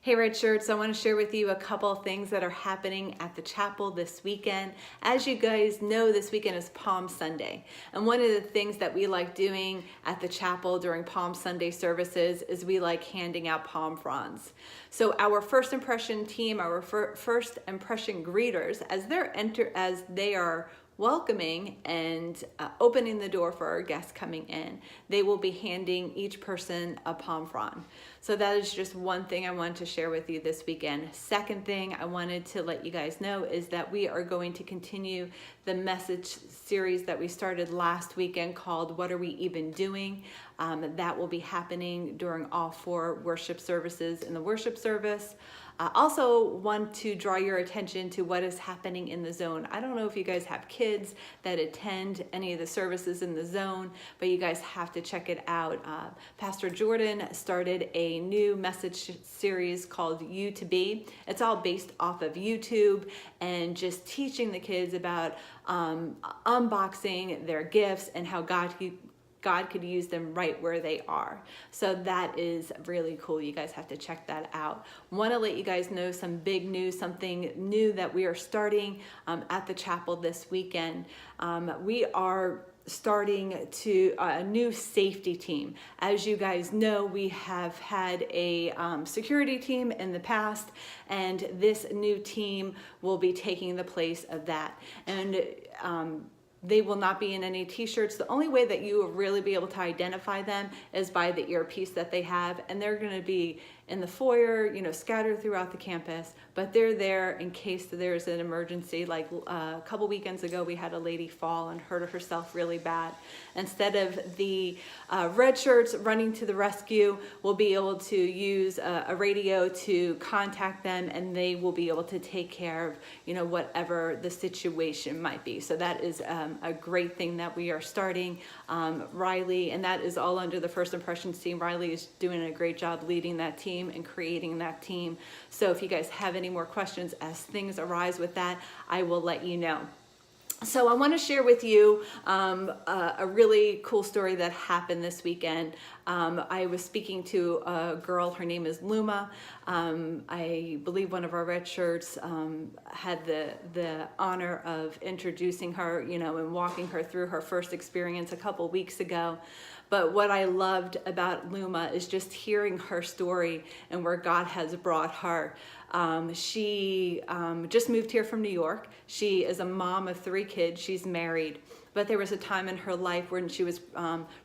Hey Red Shirts, I want to share with you a couple of things that are happening at the chapel this weekend. As you guys know, this weekend is Palm Sunday. And one of the things that we like doing at the chapel during Palm Sunday services is we like handing out palm fronds. So our first impression team, our first impression greeters, as they are welcoming and opening the door for our guests coming in, they will be handing each person a palm frond. So that is just one thing I wanted to share with you this weekend. Second thing I wanted to let you guys know is that we are going to continue the message series that we started last weekend called What Are We Even Doing? That will be happening during all 4 worship services in the worship service. Also want to draw your attention to what is happening in the zone. I don't know if you guys have kids that attend any of the services in the zone, but you guys have to check it out. Pastor Jordan started a new message series called You to Be. It's all based off of YouTube and just teaching the kids about unboxing their gifts and how God could use them right where they are. So that is really cool. You guys have to check that out. Want to let you guys know some big news, something new that we are starting at the chapel this weekend. We are starting to a new safety team. As you guys know, we have had a security team in the past, and this new team will be taking the place of that. And they will not be in any t-shirts. The only way that you will really be able to identify them is by the earpiece that they have, and they're going to be in the foyer, scattered throughout the campus, but they're there in case there's an emergency. Like a couple weekends ago, we had a lady fall and hurt herself really bad. Instead of the red shirts running to the rescue, we'll be able to use a radio to contact them, and they will be able to take care of, whatever the situation might be. So that is a great thing that we are starting. Riley, and that is all under the First Impressions team. Riley is doing a great job leading that team and creating that team. So if you guys have any more questions as things arise with that, I will let you know. So I want to share with you a really cool story that happened this weekend. I was speaking to a girl, her name is Luma. I believe one of our red shirts had the honor of introducing her, and walking her through her first experience a couple weeks ago. But what I loved about Luma is just hearing her story and where God has brought her. She just moved here from New York. She is a mom of 3 kids. She's married. But there was a time in her life when she was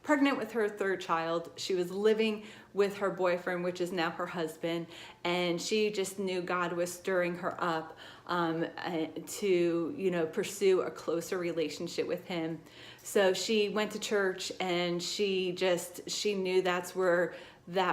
pregnant with her 3rd child. She was living with her boyfriend, which is now her husband, and she just knew God was stirring her up to pursue a closer relationship with him. So she went to church, and she knew that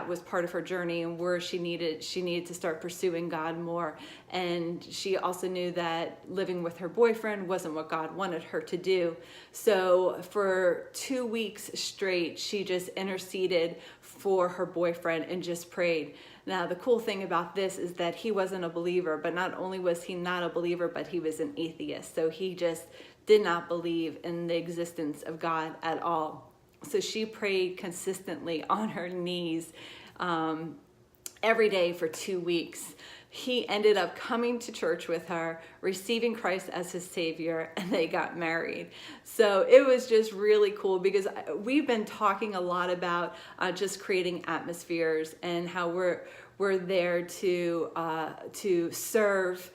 was part of her journey, and where she needed to start pursuing God more. And she also knew that living with her boyfriend wasn't what God wanted her to do. So for 2 weeks straight, she just interceded for her boyfriend and just prayed. Now, the cool thing about this is that he wasn't a believer, but not only was he not a believer, but he was an atheist. So he just did not believe in the existence of God at all. So she prayed consistently on her knees every day for 2 weeks. He ended up coming to church with her, receiving Christ as his Savior, and they got married. So it was just really cool, because we've been talking a lot about just creating atmospheres and how we're there to serve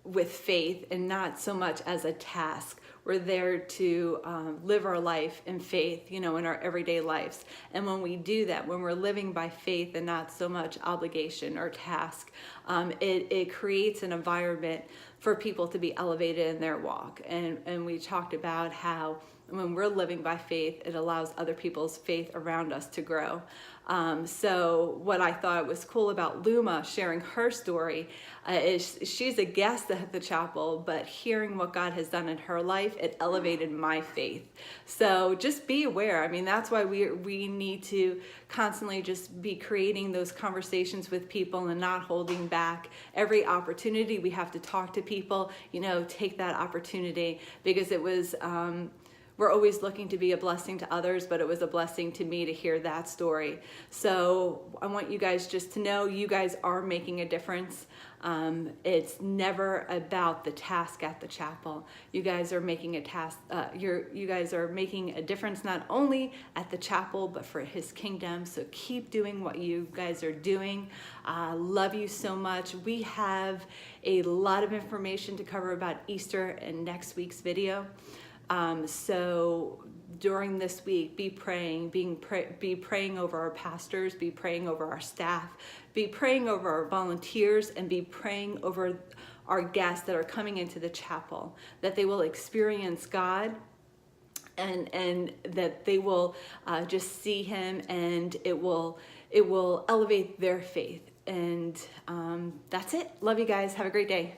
with faith and not so much as a task. We're there to live our life in faith, in our everyday lives. And when we do that, when we're living by faith and not so much obligation or task, it creates an environment for people to be elevated in their walk. And we talked about how when we're living by faith, it allows other people's faith around us to grow. So what I thought was cool about Luma sharing her story is she's a guest at the chapel, but hearing what God has done in her life, it elevated my faith. So just be aware. I mean, that's why we need to constantly just be creating those conversations with people and not holding back. Every opportunity we have to talk to people, take that opportunity, because it was we're always looking to be a blessing to others, but it was a blessing to me to hear that story. So I want you guys just to know you guys are making a difference. It's never about the task at the chapel. You guys are making a task, you guys are making a difference not only at the chapel, but for His kingdom. So keep doing what you guys are doing. Love you so much. We have a lot of information to cover about Easter in next week's video. So during this week, be praying, be praying over our pastors, be praying over our staff, be praying over our volunteers, and be praying over our guests that are coming into the chapel, that they will experience God, and that they will just see Him, and it will elevate their faith. And that's it. Love you guys. Have a great day.